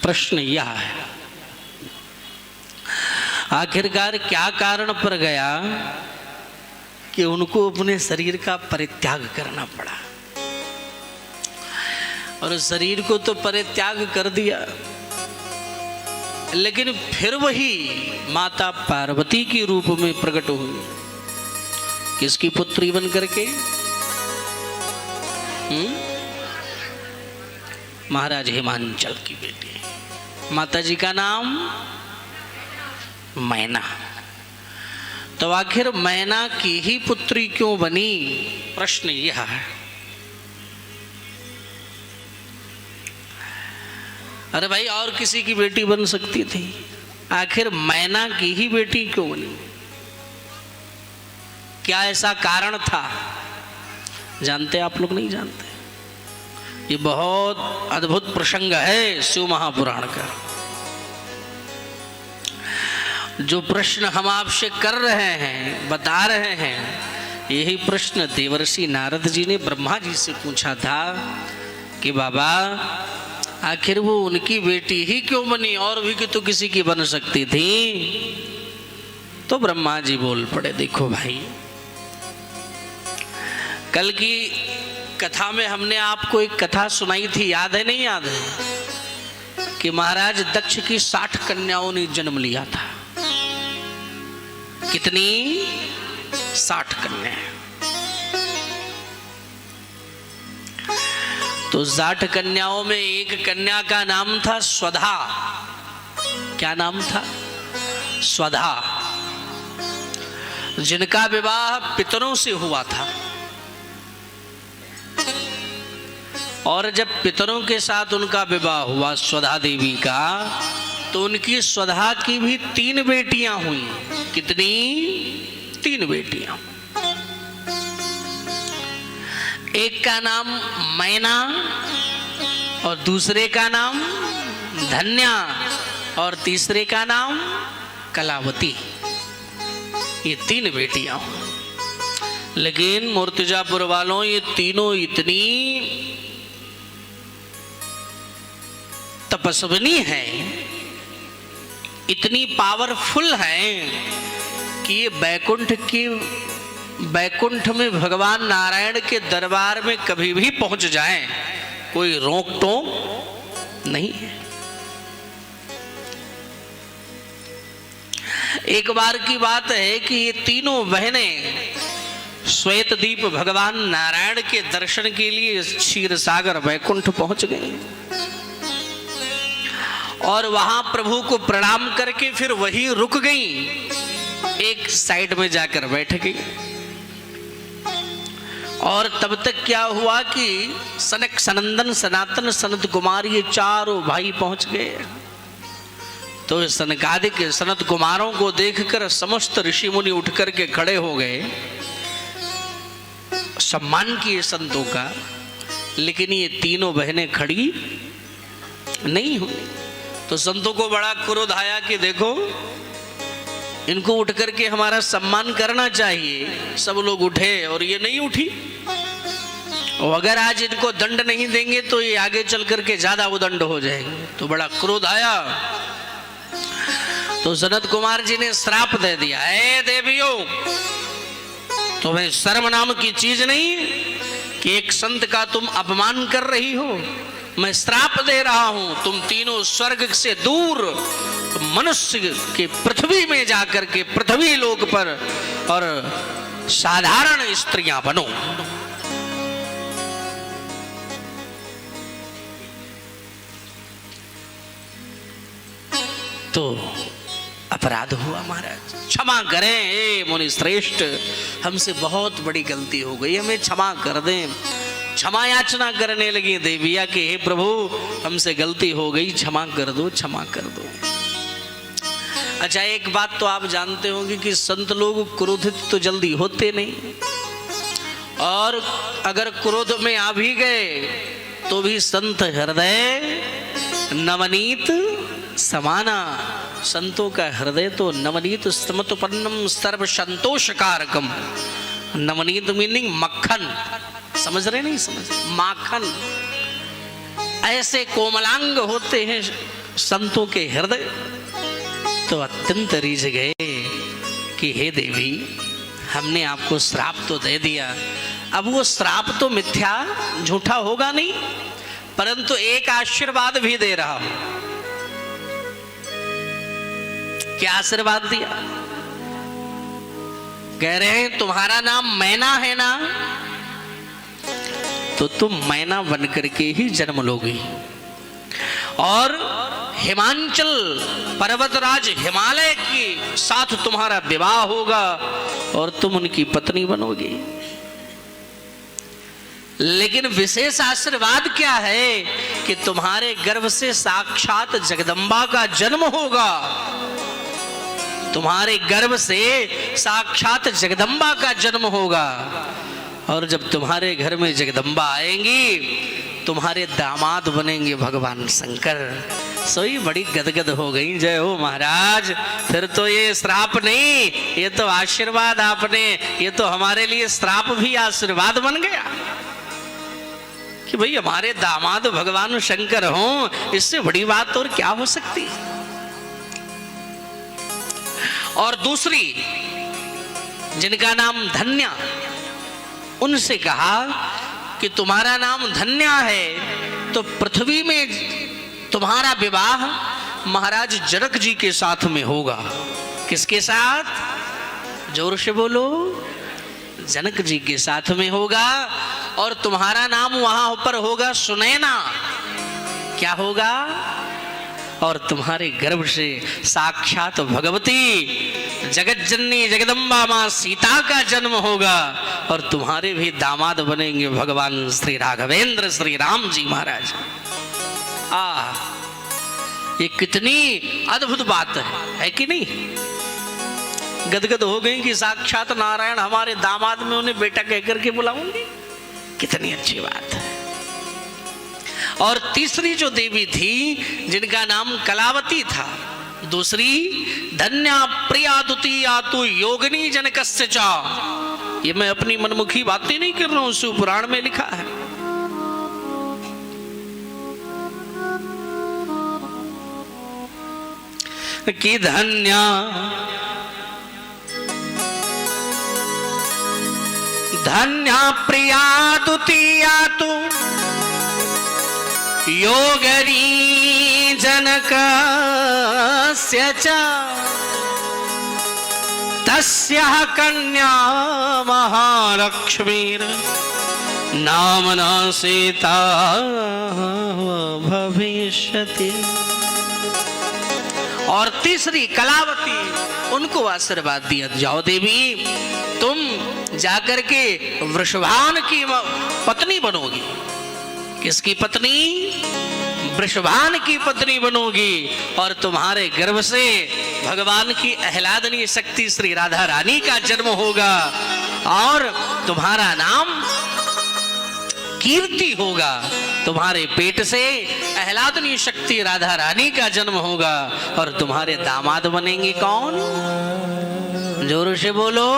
प्रश्न यह है, आखिरकार क्या कारण पर गया कि उनको अपने शरीर का परित्याग करना पड़ा। और शरीर को तो परित्याग कर दिया, लेकिन फिर वही माता पार्वती के रूप में प्रकट हुई। किसकी पुत्री बन करके? महाराज हिमांचल की बेटी। माता जी का नाम मैना। तो आखिर मैना की ही पुत्री क्यों बनी? प्रश्न यह है। अरे भाई, और किसी की बेटी बन सकती थी, आखिर मैना की ही बेटी क्यों बनी? क्या ऐसा कारण था? जानते आप लोग? नहीं जानते। ये बहुत अद्भुत प्रसंग है शिव महापुराण का। जो प्रश्न हम आपसे कर रहे हैं, बता रहे हैं, यही प्रश्न देवर्षि नारद जी ने ब्रह्मा जी से पूछा था कि बाबा आखिर वो उनकी बेटी ही क्यों बनी, और भी तो किसी की बन सकती थी। तो ब्रह्मा जी बोल पड़े, देखो भाई, कल की कथा में हमने आपको एक कथा सुनाई थी, याद है? नहीं याद है? कि महाराज दक्ष की 60 कन्याओं ने जन्म लिया था। कितनी? 60 कन्या। तो 60 कन्याओं में एक कन्या का नाम था स्वधा। क्या नाम था? स्वधा, जिनका विवाह पितरों से हुआ था। और जब पितरों के साथ उनका विवाह हुआ स्वधा देवी का, तो उनकी स्वधा की भी 3 बेटियां हुई। कितनी? 3 बेटियां। एक का नाम मैना, और दूसरे का नाम धन्या, और तीसरे का नाम कलावती। ये 3 बेटियां। लेकिन मूर्तिजापुर वालों, ये तीनों इतनी तपस्विनी हैं, इतनी पावरफुल हैं कि ये बैकुंठ में भगवान नारायण के दरबार में कभी भी पहुंच जाएं, कोई रोक टोक नहीं है। एक बार की बात है कि ये तीनों बहनें श्वेतदीप भगवान नारायण के दर्शन के लिए क्षीर सागर बैकुंठ पहुंच गई, और वहां प्रभु को प्रणाम करके फिर वहीं रुक गई, एक साइड में जाकर बैठ गई। और तब तक क्या हुआ कि सनक, सनंदन, सनातन, सनत कुमार, ये चारों भाई पहुंच गए। तो सनकादिक सनत कुमारों को देखकर समस्त ऋषि मुनि उठ करके खड़े हो गए, सम्मान किए संतों का। लेकिन ये तीनों बहनें खड़ी नहीं हुई। तो संतों को बड़ा क्रोध आया कि देखो, इनको उठ करके हमारा सम्मान करना चाहिए। सब लोग उठे और ये नहीं उठी। और अगर आज इनको दंड नहीं देंगे तो ये आगे चल करके ज्यादा उदंड हो जाएंगे। तो बड़ा क्रोध आया। तो सनत कुमार जी ने श्राप दे दिया, हे देवियों, तुम्हें शर्म नाम की चीज नहीं कि एक संत का तुम अपमान कर रही हो। मैं श्राप दे रहा हूं, तुम तीनों स्वर्ग से दूर मनुष्य के पृथ्वी में जाकर के पृथ्वी लोक पर और साधारण स्त्रियां बनो। तो अपराध हुआ महाराज, क्षमा करें हे मुनि श्रेष्ठ, हमसे बहुत बड़ी गलती हो गई, हमें क्षमा कर दें। क्षमा याचना करने लगी देविया कि हे प्रभु, हमसे गलती हो गई, क्षमा कर दो, क्षमा कर दो। अच्छा, एक बात तो आप जानते होंगे कि संत लोग क्रोधित तो जल्दी होते नहीं, और अगर क्रोध में आ भी गए तो भी संत हृदय नवनीत समाना। संतों का हृदय तो नवनीत समतुपन्नम सर्व संतोष कारकम। नवनीत मीनिंग मक्खन, समझ रहे? नहीं समझ? माखन। ऐसे कोमलांग होते हैं संतों के हृदय तो अत्यंत रीझ गए कि हे देवी, हमने आपको श्राप तो दे दिया, अब वो श्राप तो मिथ्या झूठा होगा नहीं, परंतु एक आशीर्वाद भी दे रहा हूं। क्या आशीर्वाद दिया? कह रहे हैं तुम्हारा नाम मैना है ना, तो तुम मैना बनकर के ही जन्म लोगी और हिमांचल पर्वतराज हिमालय के साथ तुम्हारा विवाह होगा और तुम उनकी पत्नी बनोगी। लेकिन विशेष आशीर्वाद क्या है कि तुम्हारे गर्भ से साक्षात जगदम्बा का जन्म होगा। तुम्हारे गर्भ से साक्षात जगदम्बा का जन्म होगा और जब तुम्हारे घर में जगदम्बा आएंगी, तुम्हारे दामाद बनेंगे भगवान शंकर। सोई बड़ी गदगद हो गई। जय हो महाराज, फिर तो ये श्राप नहीं, ये तो आशीर्वाद आपने, ये तो हमारे लिए श्राप भी आशीर्वाद बन गया कि भाई हमारे दामाद भगवान शंकर हों, इससे बड़ी बात और क्या हो सकती है। और दूसरी, जिनका नाम धन्या, उनसे कहा कि तुम्हारा नाम धन्या है तो पृथ्वी में तुम्हारा विवाह महाराज जनक जी के साथ में होगा। किसके साथ? जोर से बोलो। जनक जी के साथ में होगा और तुम्हारा नाम वहां पर होगा सुनैना। क्या होगा? और तुम्हारे गर्भ से साक्षात भगवती जगत जननी जगदम्बा मां सीता का जन्म होगा और तुम्हारे भी दामाद बनेंगे भगवान श्री राघवेंद्र श्री राम जी महाराज। ये कितनी अद्भुत बात है कि नहीं? गदगद हो गई कि साक्षात नारायण हमारे दामाद में उन्हें बेटा कहकर के बुलाऊंगी। कितनी अच्छी बात है। और तीसरी जो देवी थी जिनका नाम कलावती था, दूसरी धन्या प्रिया द्वितीया तु योगिनी जनकस्य चा। ये मैं अपनी मनमुखी बातें नहीं कर रहा हूं, शिव पुराण में लिखा है। कि धन्या धन्या प्रिया द्वितीया तु योगिनी जनकस्य च तस्याः कन्या महालक्ष्मीर नामना सीता भविष्यति। और तीसरी कलावती, उनको आशीर्वाद दिया, जाओ देवी तुम जाकर के वृषभान की पत्नी बनोगी। किसकी पत्नी? वृषभान की पत्नी बनोगी और तुम्हारे गर्भ से भगवान की आह्लादनीय शक्ति श्री राधा रानी का जन्म होगा और तुम्हारा नाम कीर्ति होगा। तुम्हारे पेट से आह्लादनीय शक्ति राधा रानी का जन्म होगा और तुम्हारे दामाद बनेंगे कौन? जोर से बोलो।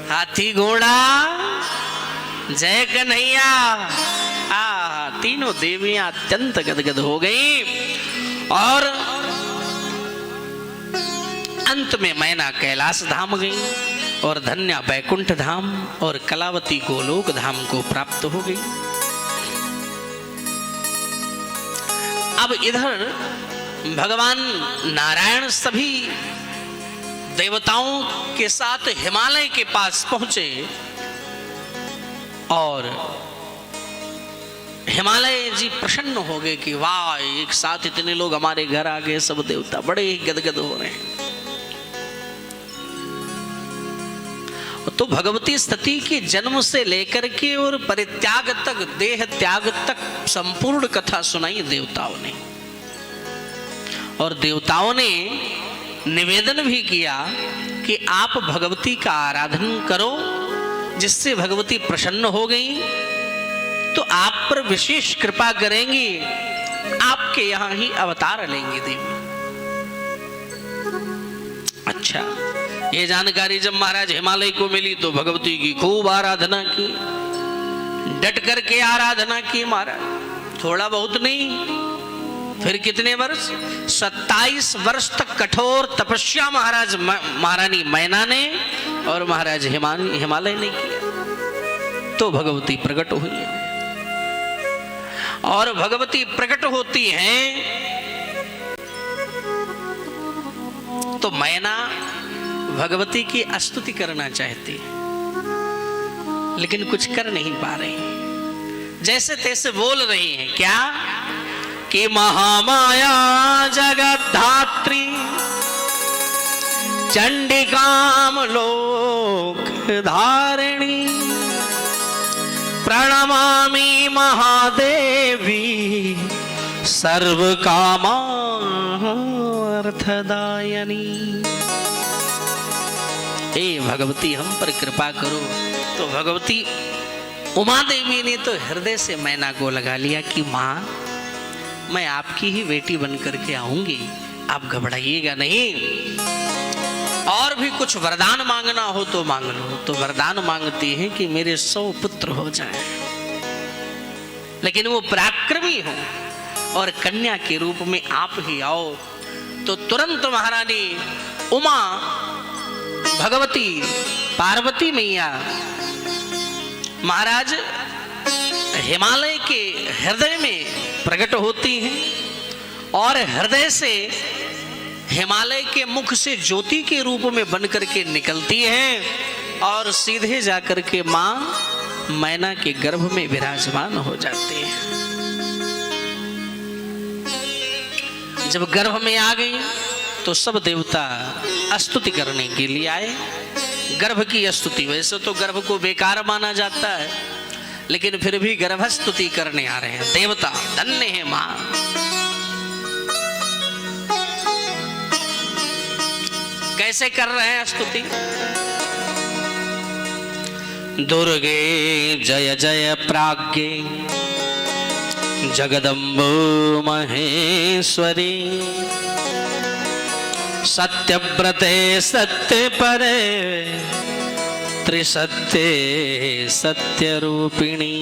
हाथी घोड़ा जय कन्हैया। तीनों देवियां अत्यंत गदगद हो गई और अंत में मैना कैलाश धाम गई और धन्या बैकुंठ धाम और कलावती गोलोक धाम को प्राप्त हो गई। अब इधर भगवान नारायण सभी देवताओं के साथ हिमालय के पास पहुंचे और हिमालय जी प्रसन्न हो गए कि वाह, एक साथ इतने लोग हमारे घर आ गए, सब देवता बड़े ही गदगद हो रहे हैं। तो भगवती सती के जन्म से लेकर के और परित्याग तक, देह त्याग तक संपूर्ण कथा सुनाई देवताओं ने। और देवताओं ने निवेदन भी किया कि आप भगवती का आराधन करो, जिससे भगवती प्रसन्न हो गई तो आप पर विशेष कृपा करेंगी, आपके यहां ही अवतार लेंगी देवी। अच्छा, ये जानकारी जब महाराज हिमालय को मिली तो भगवती की खूब आराधना की, डट करके आराधना की महाराज, थोड़ा बहुत नहीं। फिर कितने वर्ष? 27 वर्ष तक कठोर तपस्या महारानी मैना ने और महाराज हिमालय ने किया, तो भगवती प्रकट हुई है। और भगवती प्रकट होती हैं तो मैना भगवती की स्तुति करना चाहती है, लेकिन कुछ कर नहीं पा रही। जैसे तैसे बोल रही हैं क्या कि महामाया जगद्धात्री चंडिकाम लोक धारिणी प्रणमामि महादेवी सर्व कामार्थदायिनी। हे भगवती हम पर कृपा करो। तो भगवती उमा देवी ने तो हृदय से मैना को लगा लिया कि माँ मैं आपकी ही बेटी बन करके आऊंगी, आप घबराइएगा नहीं। और भी कुछ वरदान मांगना हो तो मांग लो। तो वरदान मांगती है कि मेरे 100 पुत्र हो जाएं, लेकिन वो पराक्रमी हो और कन्या के रूप में आप ही आओ। तो तुरंत महारानी उमा भगवती पार्वती मैया महाराज हिमालय के हृदय में प्रकट होती हैं और हृदय से हिमालय के मुख से ज्योति के रूप में बन करके निकलती हैं और सीधे जाकर के मां मैना के गर्भ में विराजमान हो जाती है। जब गर्भ में आ गई तो सब देवता स्तुति करने के लिए आए। गर्भ की स्तुति, वैसे तो गर्भ को बेकार माना जाता है, लेकिन फिर भी गर्भ स्तुति करने आ रहे हैं देवता। धन्य है मां। कैसे कर रहे हैं स्तुति? दुर्गे जय जय प्राज्ञे जगदम्बो महेश्वरी सत्यव्रते सत्य परे त्रिसत्ये सत्यरूपिणी।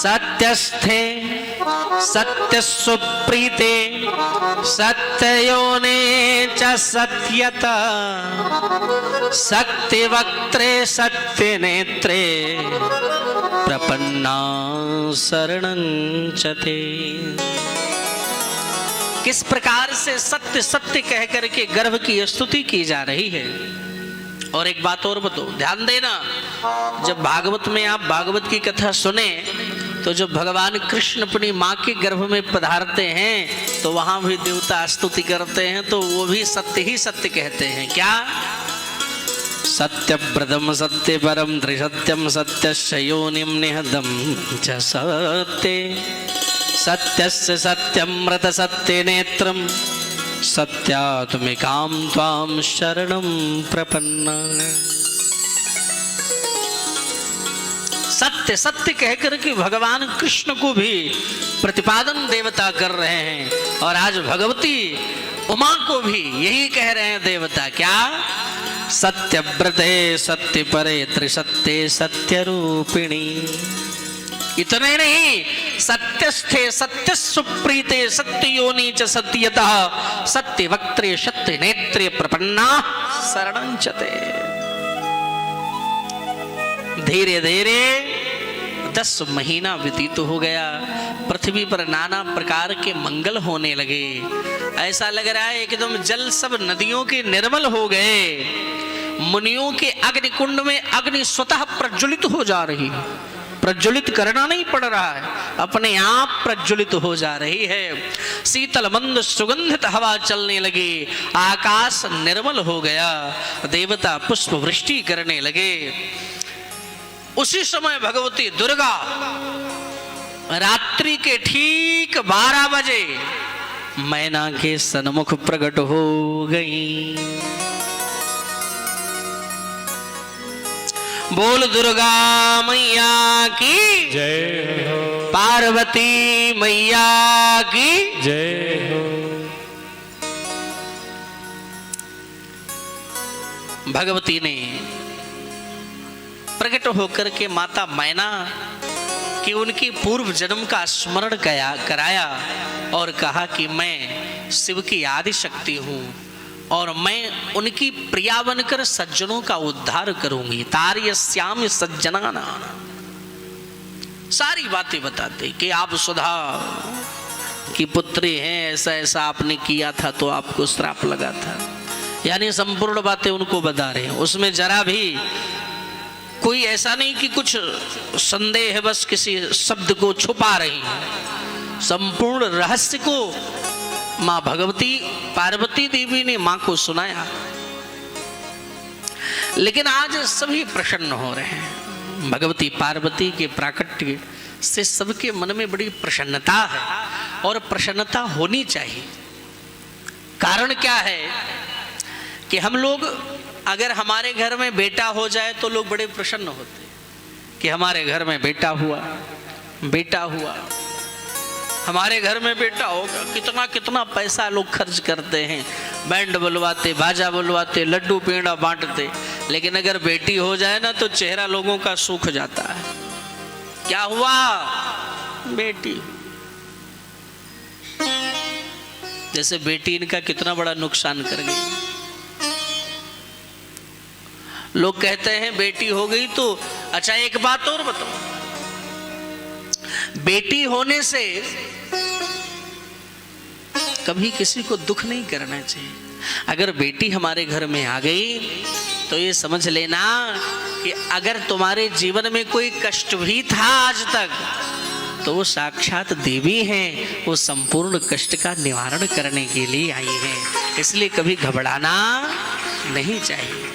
सत्यस्थे सत्यसुप्रीते सत्ययोने च सत्यता सत्यवक्त्रे सत्यनेत्रे प्रपन्ना शरणं च ते। किस प्रकार से सत्य सत्य कह करके गर्भ की स्तुति की जा रही है। और एक बात और बताओ, ध्यान देना, जब भागवत में आप भागवत की कथा सुने तो जब भगवान कृष्ण अपनी माँ के गर्भ में पधारते हैं तो वहां भी देवता स्तुति करते हैं, तो वो भी सत्य ही सत्य कहते हैं। क्या? सत्यव्रतम सत्य परम त्रिसत्यम सत्यस्य योनिम निहतम च सत्ये सत्यस्य सत्यमृत सत्य नेत्रम सत्यात्मिकां त्वां शरणं प्रपन्ना। सत्य सत्य कहकर के भगवान कृष्ण को भी प्रतिपादन देवता कर रहे हैं। और आज भगवती उमा को भी यही कह रहे हैं देवता। क्या? सत्यव्रते सत्य परे त्रिसत्ये सत्य रूपिणी। इतने नहीं, सत्यस्थे सत्य सुप्रीते सत्य योनि च सत्यता सत्य वक्त्रे सत्य नेत्रे प्रपन्ना शरणं च ते। धीरे धीरे 10 महीना व्यतीत हो गया। पृथ्वी पर नाना प्रकार के मंगल होने लगे। ऐसा लग रहा है एकदम जल सब नदियों के निर्मल हो गए। मुनियों के अग्निकुंड में अग्नि स्वतः प्रज्वलित हो जा रही है। प्रज्वलित करना नहीं पड़ रहा है, अपने आप प्रज्वलित हो जा रही है। शीतल मंद सुगंधित हवा चलने लगी। आकाश निर्मल हो गया। देवता पुष्प वृष्टि करने लगे। उसी समय भगवती दुर्गा रात्रि के ठीक 12 बजे मैना के सन्मुख प्रकट हो गई। बोल दुर्गा मैया की जय हो, पार्वती मैया की जय हो। भगवती ने प्रकट होकर के माता मैना कि उनकी पूर्व जन्म का स्मरण कराया और कहा कि मैं शिव की आदि शक्ति हूँ और मैं उनकी प्रिया बनकर सज्जनों का उद्धार करूंगी। तार्यस्यामि सज्जनाना, सारी बातें बताते कि आप सुधा की पुत्री हैं, ऐसा ऐसा आपने किया था तो आपको श्राप लगा था, यानी संपूर्ण बातें उनको बता रहे हैं। उसमें जरा भी कोई ऐसा नहीं कि कुछ संदेह है, बस किसी शब्द को छुपा रही है। संपूर्ण रहस्य को मां भगवती पार्वती देवी ने मां को सुनाया। लेकिन आज सभी प्रसन्न हो रहे हैं। भगवती पार्वती के प्राकट्य से सबके मन में बड़ी प्रसन्नता है और प्रसन्नता होनी चाहिए। कारण क्या है कि हम लोग अगर हमारे घर में बेटा हो जाए तो लोग बड़े प्रसन्न होते कि हमारे घर में बेटा हुआ, बेटा हुआ, हमारे घर में बेटा होगा। कितना कितना पैसा लोग खर्च करते हैं, बैंड बुलवाते, बाजा बुलवाते, लड्डू पेड़ा बांटते, लेकिन अगर बेटी हो जाए ना तो चेहरा लोगों का सूख जाता है। क्या हुआ? बेटी। जैसे बेटी इनका कितना बड़ा नुकसान कर गई। लोग कहते हैं बेटी हो गई तो अच्छा, एक बात और बताओ, बेटी होने से कभी किसी को दुख नहीं करना चाहिए। अगर बेटी हमारे घर में आ गई तो ये समझ लेना कि अगर तुम्हारे जीवन में कोई कष्ट भी था आज तक, तो वो साक्षात देवी हैं, वो संपूर्ण कष्ट का निवारण करने के लिए आई हैं। इसलिए कभी घबराना नहीं चाहिए।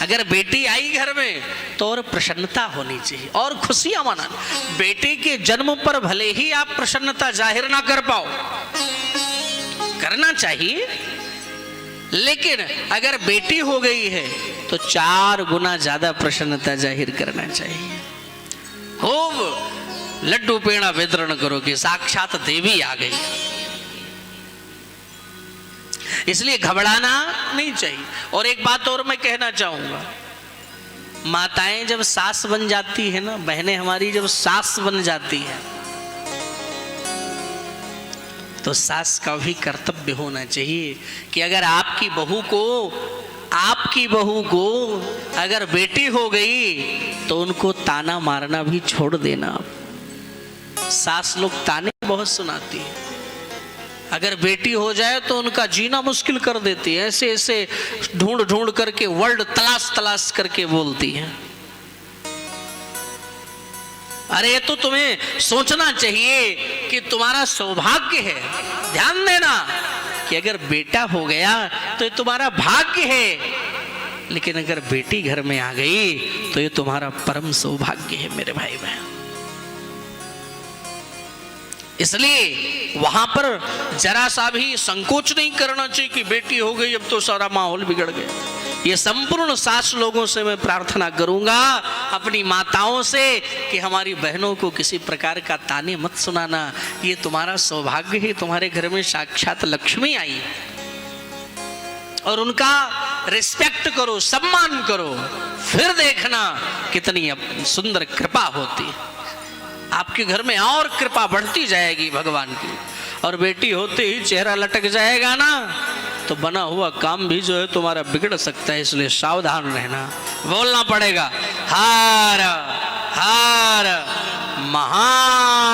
अगर बेटी आई घर में तो और प्रसन्नता होनी चाहिए और खुशियां मनाना। बेटे के जन्म पर भले ही आप प्रसन्नता जाहिर ना कर पाओ, करना चाहिए, लेकिन अगर बेटी हो गई है तो 4 गुना ज्यादा प्रसन्नता जाहिर करना चाहिए। खूब लड्डू पेड़ा वितरण करो कि साक्षात देवी आ गई। इसलिए घबराना नहीं चाहिए। और एक बात और मैं कहना चाहूंगा, माताएं जब सास बन जाती है ना, बहनें हमारी जब सास बन जाती है तो सास का भी कर्तव्य होना चाहिए कि अगर आपकी बहू को अगर बेटी हो गई तो उनको ताना मारना भी छोड़ देना। सास लोग ताने बहुत सुनाती है, अगर बेटी हो जाए तो उनका जीना मुश्किल कर देती है। ऐसे ऐसे ढूंढ ढूंढ करके वर्ड तलाश तलाश करके बोलती है। अरे ये तो तुम्हें सोचना चाहिए कि तुम्हारा सौभाग्य है। ध्यान देना कि अगर बेटा हो गया तो ये तुम्हारा भाग्य है, लेकिन अगर बेटी घर में आ गई तो ये तुम्हारा परम सौभाग्य है मेरे भाई बहन। इसलिए वहां पर जरा सा भी संकोच नहीं करना चाहिए कि बेटी हो गई अब तो सारा माहौल बिगड़ गया। ये संपूर्ण सास लोगों से मैं प्रार्थना करूंगा, अपनी माताओं से, कि हमारी बहनों को किसी प्रकार का ताने मत सुनाना। ये तुम्हारा सौभाग्य है, तुम्हारे घर में साक्षात लक्ष्मी आई और उनका रिस्पेक्ट करो, सम्मान करो, फिर देखना कितनी सुंदर कृपा होती है। आपके घर में और कृपा बढ़ती जाएगी भगवान की। और बेटी होते ही चेहरा लटक जाएगा ना तो बना हुआ काम भी जो है तुम्हारा बिगड़ सकता है। इसलिए सावधान रहना, बोलना पड़ेगा हर हर महा